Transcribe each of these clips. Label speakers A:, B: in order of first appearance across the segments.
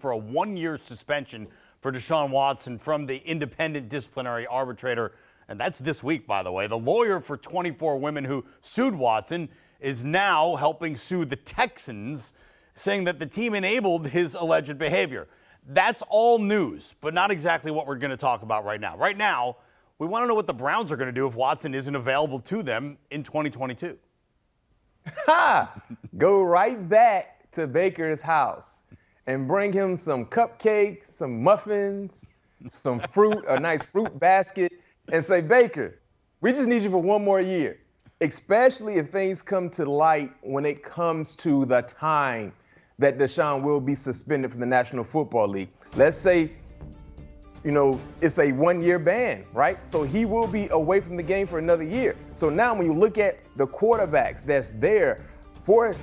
A: for a one-year suspension for Deshaun Watson from the independent disciplinary arbitrator. And that's this week, by the way. The lawyer for 24 women who sued Watson is now helping sue the Texans, saying that the team enabled his alleged behavior. That's all news, but not exactly what we're going to talk about right now. Right now, we want to know what the Browns are going to do if Watson isn't available to them in 2022.
B: Go right back to Baker's house and bring him some cupcakes, some muffins, some fruit, a nice fruit basket, and say, Baker, we just need you for one more year, especially if things come to light when it comes to the time that Deshaun will be suspended from the National Football League. Let's say, it's a one-year ban, right? So he will be away from the game for another year. So now when you look at the quarterbacks that's there for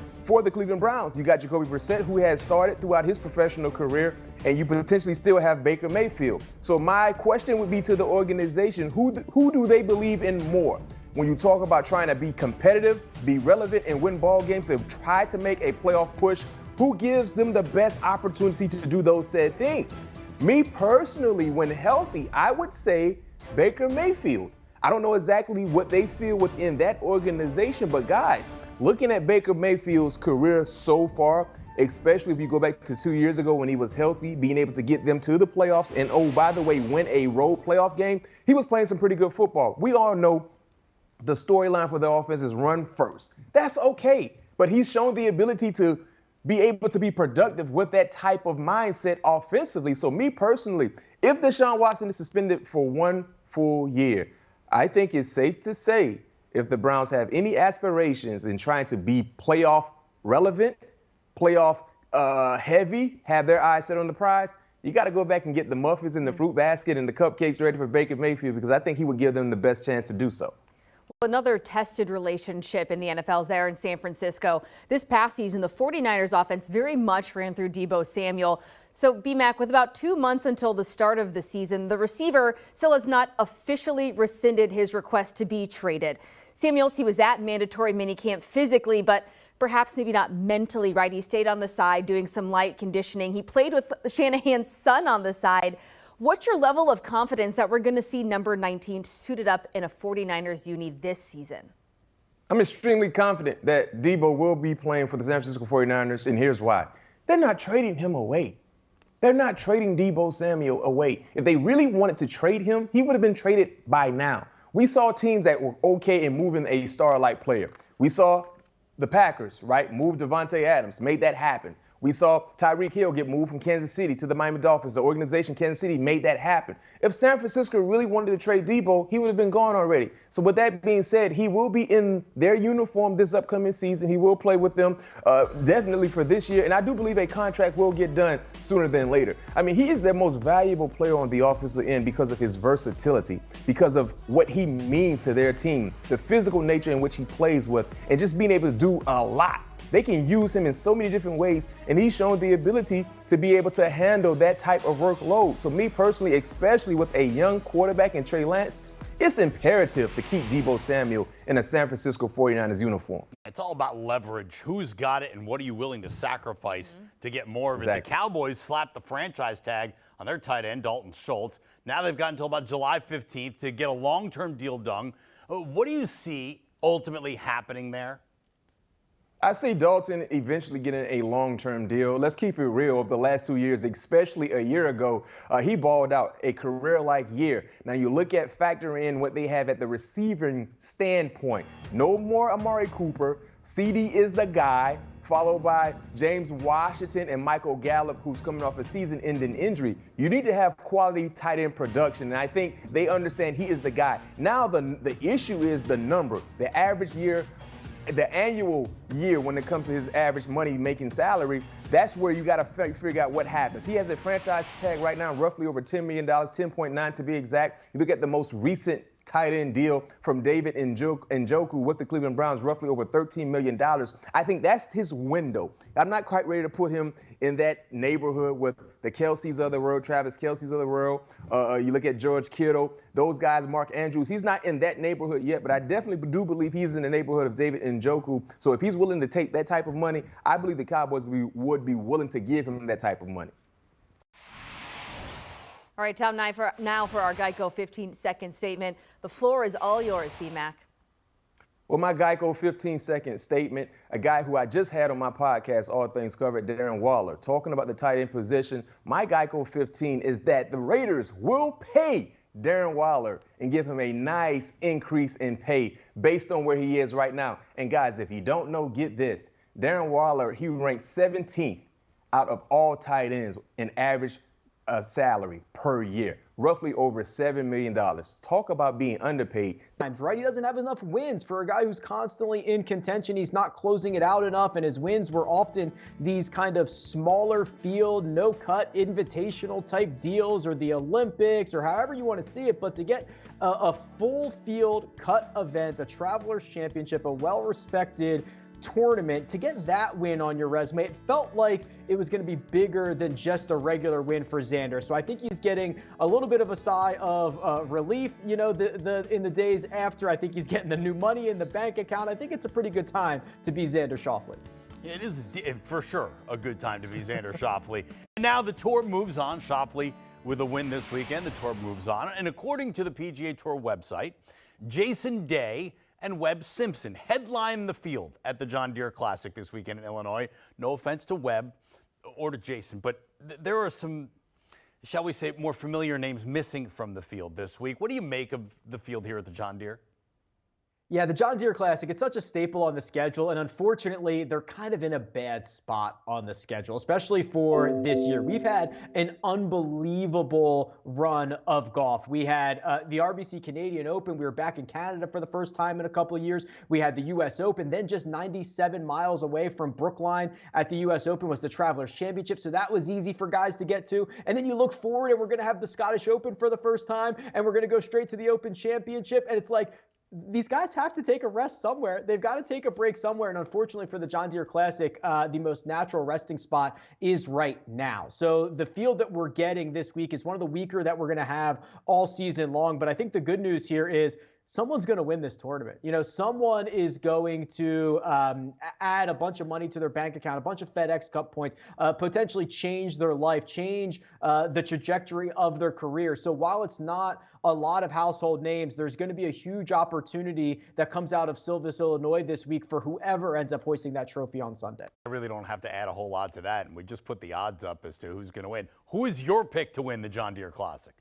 B: the Cleveland Browns, you got Jacoby Brissett, who has started throughout his professional career, and you potentially still have Baker Mayfield. So my question would be to the organization, who do they believe in more? When you talk about trying to be competitive, be relevant, and win ball games, and try to make a playoff push, who gives them the best opportunity to do those said things? Me personally, when healthy, I would say Baker Mayfield. I don't know exactly what they feel within that organization, but guys, looking at Baker Mayfield's career so far, especially if you go back to 2 years ago when he was healthy, being able to get them to the playoffs, and oh, by the way, win a road playoff game, he was playing some pretty good football. We all know the storyline for the offense is run first. That's okay, but he's shown the ability to be able to be productive with that type of mindset offensively. So me personally, if Deshaun Watson is suspended for one full year, I think it's safe to say if the Browns have any aspirations in trying to be playoff relevant, playoff heavy, have their eyes set on the prize, you got to go back and get the muffins and the fruit basket and the cupcakes ready for Baker Mayfield, because I think he would give them the best chance to do so.
C: Another tested relationship in the NFL is there in San Francisco. This past season, the 49ers offense very much ran through Deebo Samuel. So, B-Mac, with about 2 months until the start of the season, the receiver still has not officially rescinded his request to be traded. Samuels, he was at mandatory minicamp physically, but perhaps maybe not mentally, right? He stayed on the side doing some light conditioning. He played with Shanahan's son on the side. What's your level of confidence that we're going to see number 19 suited up in a 49ers uni this season?
B: I'm extremely confident that Deebo will be playing for the San Francisco 49ers, and here's why. They're not trading him away. They're not trading Deebo Samuel away. If they really wanted to trade him, he would have been traded by now. We saw teams that were okay in moving a star-like player. We saw the Packers, right, move Devontae Adams, made that happen. We saw Tyreek Hill get moved from Kansas City to the Miami Dolphins. The organization, Kansas City, made that happen. If San Francisco really wanted to trade Deebo, he would have been gone already. So with that being said, he will be in their uniform this upcoming season. He will play with them definitely for this year. And I do believe a contract will get done sooner than later. I mean, he is their most valuable player on the offensive end because of his versatility, because of what he means to their team, the physical nature in which he plays with, and just being able to do a lot. They can use him in so many different ways, and he's shown the ability to be able to handle that type of workload. So me personally, especially with a young quarterback in Trey Lance, it's imperative to keep Deebo Samuel in a San Francisco 49ers uniform.
A: It's all about leverage. Who's got it and what are you willing to sacrifice to get more of it? The Cowboys slapped the franchise tag on their tight end, Dalton Schultz. Now they've got until about July 15th to get a long-term deal done. What do you see ultimately happening there?
B: I see Dalton eventually getting a long-term deal. Let's keep it real. Over the last 2 years, especially a year ago, he balled out a career-like year. Now you look at factor in what they have at the receiving standpoint. No more Amari Cooper. CD is the guy, followed by James Washington and Michael Gallup, who's coming off a season-ending injury. You need to have quality tight end production, and I think they understand he is the guy. Now the issue is the number, the average year, the annual year when it comes to his average money-making salary. That's where you got to figure out what happens. He has a franchise tag right now roughly over $10 million, 10.9 to be exact. You look at the most recent tight end deal from David Njoku with the Cleveland Browns, roughly over $13 million. I think that's his window. I'm not quite ready to put him in that neighborhood with the Kelce's of the world, Travis Kelce's of the world. You look at George Kittle, those guys, Mark Andrews. He's not in that neighborhood yet, but I definitely do believe he's in the neighborhood of David Njoku. So if he's willing to take that type of money, I believe the Cowboys would be willing to give him that type of money.
C: All right, Tom, now for our Geico 15-second statement. The floor is all yours, B-Mac.
B: Well, my Geico 15-second statement, a guy who I just had on my podcast, All Things Covered, Darren Waller, talking about the tight end position. My Geico 15 is that the Raiders will pay Darren Waller and give him a nice increase in pay based on where he is right now. And guys, if you don't know, get this. Darren Waller, he ranks 17th out of all tight ends in average salary per year, roughly over $7 million. Talk about being underpaid.
D: Right? He doesn't have enough wins for a guy who's constantly in contention. He's not closing it out enough, and his wins were often these kind of smaller field, no-cut, invitational type deals, or the Olympics, or however you want to see it. But to get a full field cut event, a Travelers Championship, a well-respected tournament, to get that win on your resume, it felt like it was going to be bigger than just a regular win for Xander. So I think he's getting a little bit of a sigh of relief, you know, in the days after. I think he's getting the new money in the bank account. I think it's a pretty good time to be Xander Schauffele.
A: It is for sure a good time to be Xander Schauffele. And now the tour moves on. Schauffele with a win this weekend. The tour moves on. And according to the PGA Tour website, Jason Day and Webb Simpson headline the field at the John Deere Classic this weekend in Illinois. No offense to Webb or to Jason, but there are some, shall we say, more familiar names missing from the field this week. What do you make of the field here at the John Deere?
D: Yeah, the John Deere Classic, it's such a staple on the schedule, and unfortunately, they're kind of in a bad spot on the schedule, especially for this year. We've had an unbelievable run of golf. We had the RBC Canadian Open. We were back in Canada for the first time in a couple of years. We had the U.S. Open. Then just 97 miles away from Brookline at the U.S. Open was the Travelers Championship, so that was easy for guys to get to. And then you look forward, and we're going to have the Scottish Open for the first time, and we're going to go straight to the Open Championship, and it's like, these guys have to take a rest somewhere. They've got to take a break somewhere. And unfortunately for the John Deere Classic, the most natural resting spot is right now. So the field that we're getting this week is one of the weaker that we're going to have all season long. But I think the good news here is someone's going to win this tournament. You know, someone is going to add a bunch of money to their bank account, a bunch of FedEx Cup points, potentially change their life, change the trajectory of their career. So while it's not a lot of household names, there's going to be a huge opportunity that comes out of Silvis, Illinois this week for whoever ends up hoisting that trophy on Sunday.
A: I really don't have to add a whole lot to that, and we just put the odds up as to who's going to win. Who is your pick to win the John Deere Classic?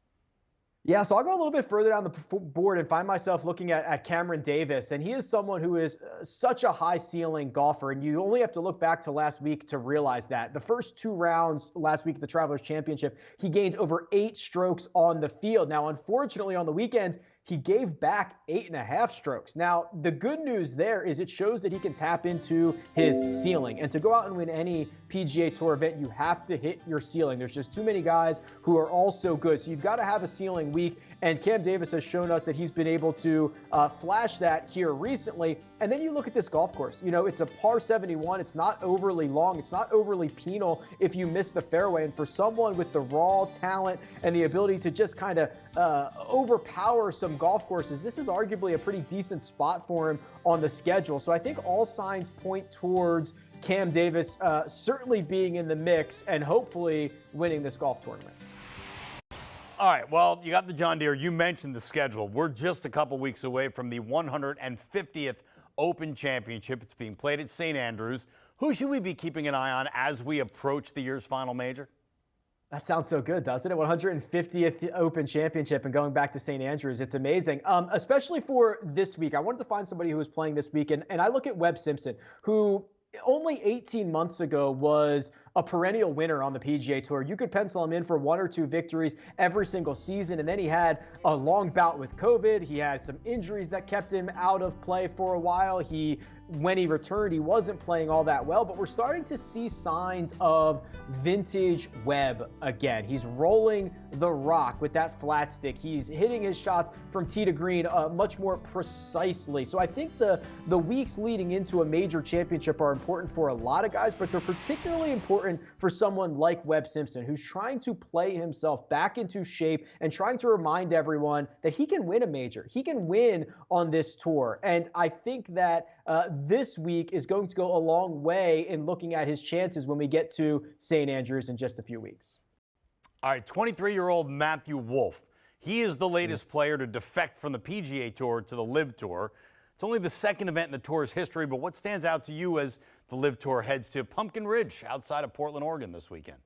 D: Yeah, so I'll go a little bit further down the board and find myself looking at Cameron Davis. And he is someone who is such a high ceiling golfer. And you only have to look back to last week to realize that. The first two rounds last week at the Travelers Championship, he gained over 8 strokes on the field. Now, unfortunately, on the weekends, he gave back 8.5 strokes. Now, the good news there is it shows that he can tap into his ceiling. And to go out and win any PGA Tour event, you have to hit your ceiling. There's just too many guys who are all so good. So you've got to have a ceiling week. And Cam Davis has shown us that he's been able to flash that here recently. And then you look at this golf course. You know, it's a par 71. It's not overly long. It's not overly penal if you miss the fairway. And for someone with the raw talent and the ability to just kind of overpower some golf courses, this is arguably a pretty decent spot for him on the schedule. So I think all signs point towards Cam Davis certainly being in the mix and hopefully winning this golf tournament.
A: All right, well, you got the John Deere. You mentioned the schedule. We're just a couple weeks away from the 150th Open Championship. It's being played at St. Andrews. Who should we be keeping an eye on as we approach the year's final major?
D: That sounds so good, doesn't it? 150th Open Championship and going back to St. Andrews. It's amazing, especially for this week. I wanted to find somebody who was playing this week, and I look at Webb Simpson, who only 18 months ago was a perennial winner on the PGA Tour. You could pencil him in for 1 or 2 victories every single season, and then he had a long bout with COVID. He had some injuries that kept him out of play for a while. When he returned, he wasn't playing all that well, but we're starting to see signs of vintage Webb again. He's rolling the rock with that flat stick. He's hitting his shots from tee to green much more precisely. So I think the weeks leading into a major championship are important for a lot of guys, but they're particularly important for someone like Webb Simpson, who's trying to play himself back into shape and trying to remind everyone that he can win a major. He can win on this tour. And I think that this week is going to go a long way in looking at his chances when we get to St. Andrews in just a few weeks.
A: All right, 23-year-old Matthew Wolff. He is the latest player to defect from the PGA Tour to the LIV Tour. It's only the second event in the tour's history, but what stands out to you as the LIV Tour heads to Pumpkin Ridge outside of Portland, Oregon this weekend?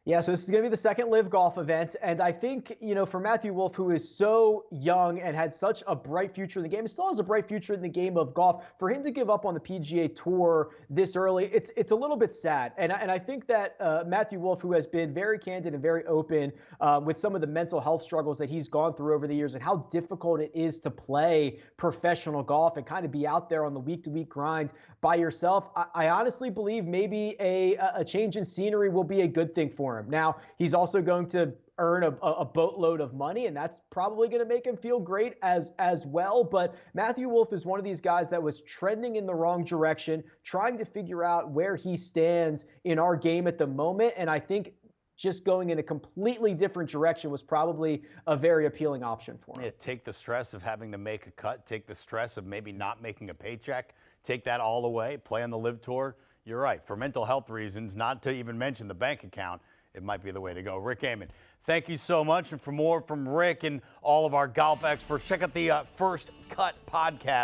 D: Yeah, so this is going to be the second LIV Golf event. And I think, for Matthew Wolff, who is so young and had such a bright future in the game, and still has a bright future in the game of golf, for him to give up on the PGA Tour this early, it's a little bit sad. And I think that Matthew Wolff, who has been very candid and very open with some of the mental health struggles that he's gone through over the years and how difficult it is to play professional golf and kind of be out there on the week-to-week grind by yourself, I honestly believe maybe a change in scenery will be a good thing for him. Now, he's also going to earn a boatload of money, and that's probably going to make him feel great as well. But Matthew Wolff is one of these guys that was trending in the wrong direction, trying to figure out where he stands in our game at the moment. And I think just going in a completely different direction was probably a very appealing option for him.
A: Yeah, take the stress of having to make a cut, take the stress of maybe not making a paycheck, take that all away, play on the LIV Tour. You're right. For mental health reasons, not to even mention the bank account, it might be the way to go. Rick Amon, thank you so much. And for more from Rick and all of our golf experts, check out the First Cut podcast.